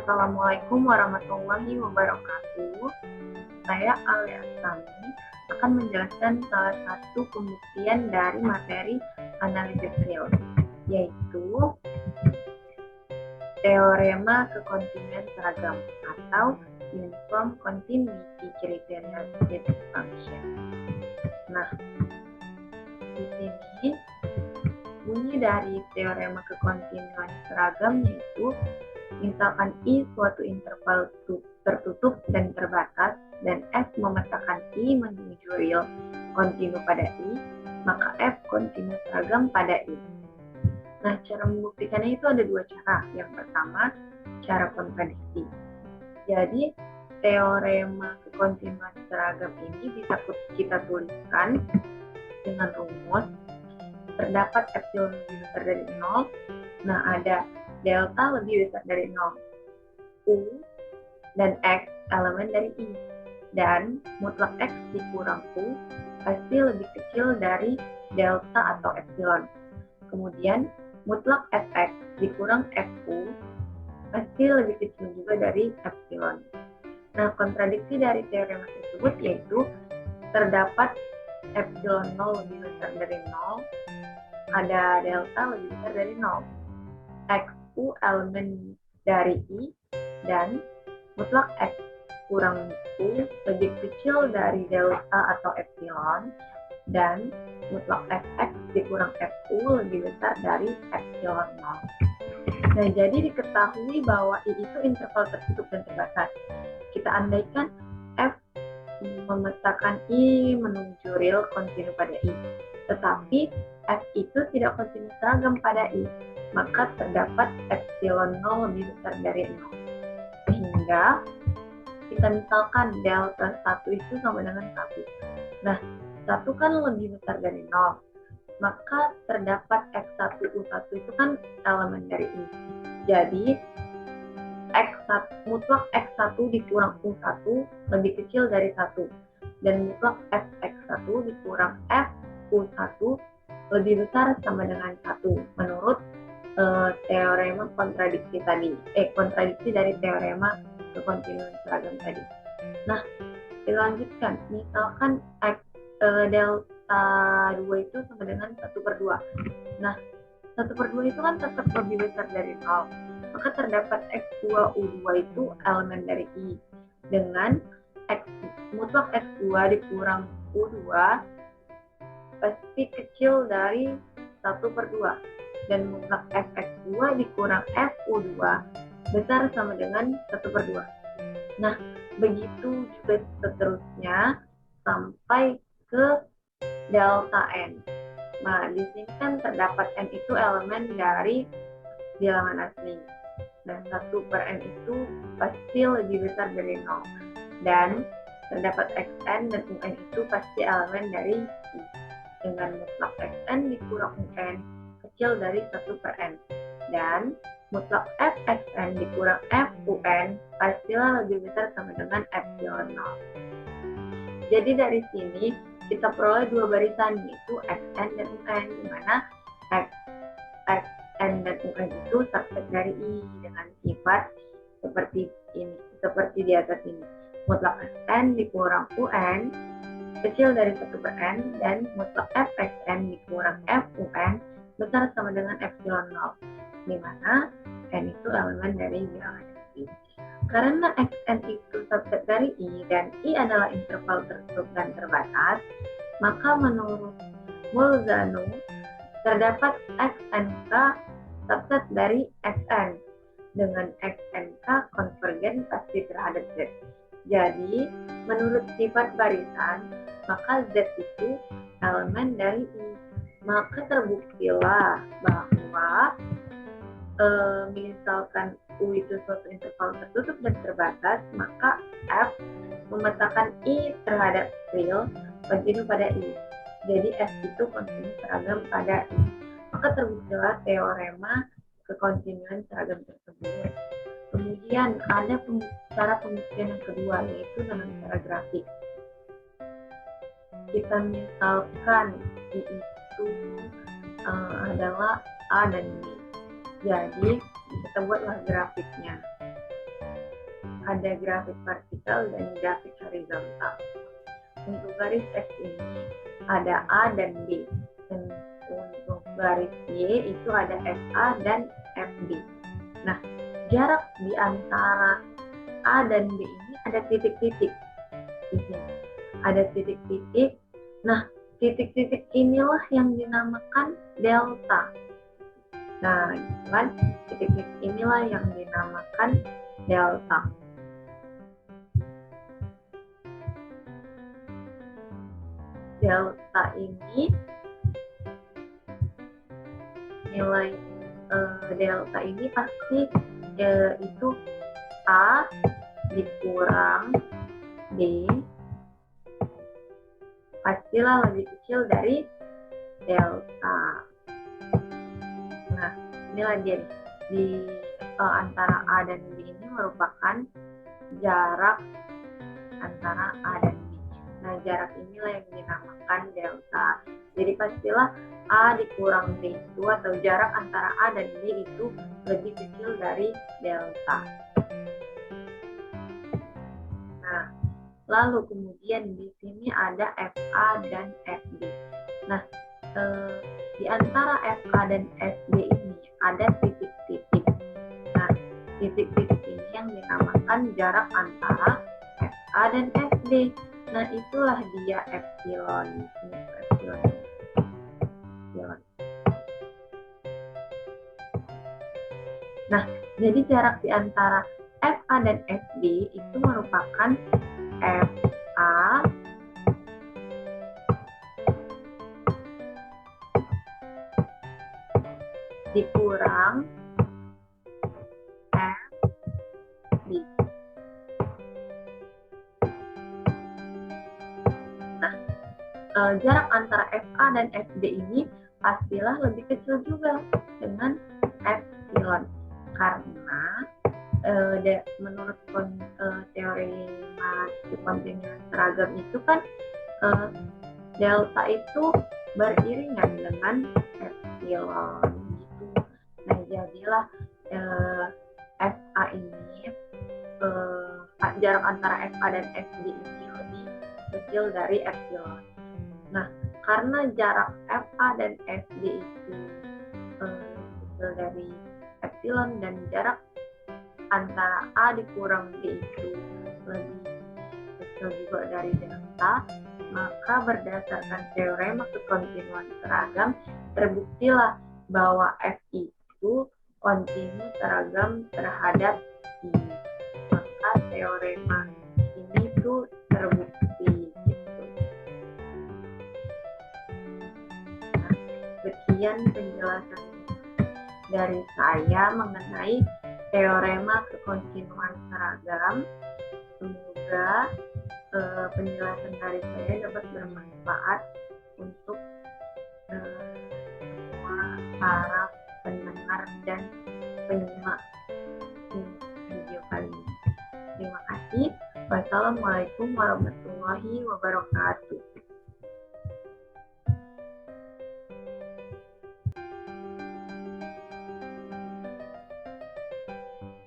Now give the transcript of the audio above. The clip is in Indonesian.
Assalamualaikum warahmatullahi wabarakatuh. Saya Alia Sami akan menjelaskan salah satu pembuktian dari materi analisis field, yaitu teorema kekontinuan seragam atau uniform continuity criteria state function. Nah, di sini bunyi dari teorema kekontinuan seragam yaitu misalkan I suatu interval tertutup dan terbatas dan F memetakan I menuju real kontinu pada I, maka F kontinu seragam pada I. Nah, cara membuktikannya itu ada dua cara. Yang pertama, cara kontradiksi. Jadi, teorema kekontinuan seragam ini bisa kita tuliskan dengan rumus terdapat epsilon lebih besar dari 0. Nah, ada delta lebih besar dari 0. U dan X elemen dari I. Dan mutlak X dikurang U pasti lebih kecil dari delta atau epsilon. Kemudian, mutlak Fx dikurang Fu pasti lebih kecil juga dari epsilon. Nah, kontradiksi dari teorema tersebut yaitu terdapat epsilon 0 lebih besar dari 0, ada delta lebih besar dari 0. Xu elemen dari I dan mutlak X kurang U lebih kecil dari delta atau epsilon dan mutlak Fx dikurang Fu lebih besar dari epsilon 0. Nah, jadi diketahui bahwa I itu interval tertutup dan terbatas. Kita andaikan F memetakan I menuju real kontinu pada I. Tetapi F itu tidak kontinu seragam pada I, maka terdapat epsilon 0 lebih besar dari 0. Sehingga kita misalkan delta 1 itu sama dengan 1. Nah, 1 kan lebih besar dari 0. Maka terdapat X1 U1 itu kan elemen dari I. Jadi, mutlak X1 dikurang U1 lebih kecil dari 1. Dan mutlak Fx1 dikurang Fu1 lebih besar sama dengan 1 menurut teorema kontradiksi tadi. Kontradiksi dari teorema kekontinuan seragam tadi. Nah, dilanjutkan. Misalkan delta 2 itu sama dengan 1/2. Nah, 1/2 itu kan tetap lebih besar dari 0. Maka terdapat X2U2 itu elemen dari I. Dengan mutlak X2 dikurang U2 pasti kecil dari 1/2. Dan mutlak Fx2 dikurang Fu2 besar sama dengan 1/2. Nah, begitu juga seterusnya sampai ke delta N. Nah, di sini kan terdapat N itu elemen dari bilangan asli. Dan 1/N itu pasti lebih besar dari 0. Dan terdapat Xn dan Un itu pasti elemen dari I. Dengan mutlak Xn dikurang Un kecil dari 1/N. Dan mutlak Fxn dikurang Fun pastilah lebih besar sama dengan epsilon 0. Jadi dari sini kita peroleh dua barisan, yaitu Xn dan Un, di mana Xn dan Un itu subset dari I dengan sifat seperti ini, seperti di atas ini. Mutlak Xn dikurang Un kecil dari 1/N dan mutlak Fxn dikurang Fun besar sama dengan epsilon 0, di mana N itu elemen dari bilangan I. Karena Xn itu subset dari I dan I adalah interval tertutup dan terbatas, maka menurut Bolzano terdapat Xnk subset dari Xn dengan Xnk konvergen pasti terhadap Z. Jadi, menurut sifat barisan, maka Z itu elemen dari I. Maka terbuktilah bahwa misalkan U itu suatu interval tertutup dan terbatas, maka F memetakan I terhadap real kontinu pada I. Jadi F itu kontinu seragam pada I. Maka terbuktilah teorema kekontinuan seragam tersebut. Kemudian ada cara pembuktian yang kedua, yaitu dengan cara grafik. Kita misalkan I itu adalah A dan B. Jadi kita buatlah grafiknya. ada grafik vertikal dan grafik horizontal. Untuk garis X ini ada A dan B. Dan untuk garis Y itu ada FA dan FB. Nah, jarak di antara A dan B ini ada titik-titik di sini. Ada titik-titik. Nah, titik-titik inilah yang dinamakan delta. Nah, kan titik-titik inilah yang dinamakan delta. Delta ini nilai delta ini pasti itu A dikurang B pastilah lebih kecil dari delta. Nah, inilah dia di antara A dan B ini merupakan jarak antara A dan B. Nah, jarak inilah yang dinamakan delta. Jadi pastilah A dikurang B itu atau jarak antara A dan B itu lebih kecil dari delta. Nah, lalu kemudian di sini ada FA dan FB. Nah, di antara FA dan FB ini ada titik-titik. Nah, titik-titik ini yang dinamakan jarak antara FA dan FB. Nah, itulah dia epsilon. Epsilon. Nah, jadi jarak di antara FA dan FB itu merupakan FA dikurang FB. Nah, jarak antara FA dan FB ini pastilah lebih kecil juga dengan epsilon. Karena menurut teori kontinu seragam itu kan delta itu beriringan dengan epsilon gitu. Nah, jadilah FA ini jarak antara FA dan FB ini lebih kecil dari epsilon. Nah, karena jarak FA dan FB itu kecil dari epsilon dan jarak antara A dikurang B itu lebih kecil juga dari delta, maka berdasarkan teorema kekontinuan seragam terbuktilah bahwa F itu kontinu seragam terhadap I. Maka teorema ini tuh terbukti gitu. Nah, sekian penjelasan dari saya mengenai teorema kekontinuan seragam. Semoga penjelasan dari saya dapat bermanfaat untuk semua para pendengar dan penyimak video kali ini. Terima kasih. Wassalamualaikum warahmatullahi wabarakatuh.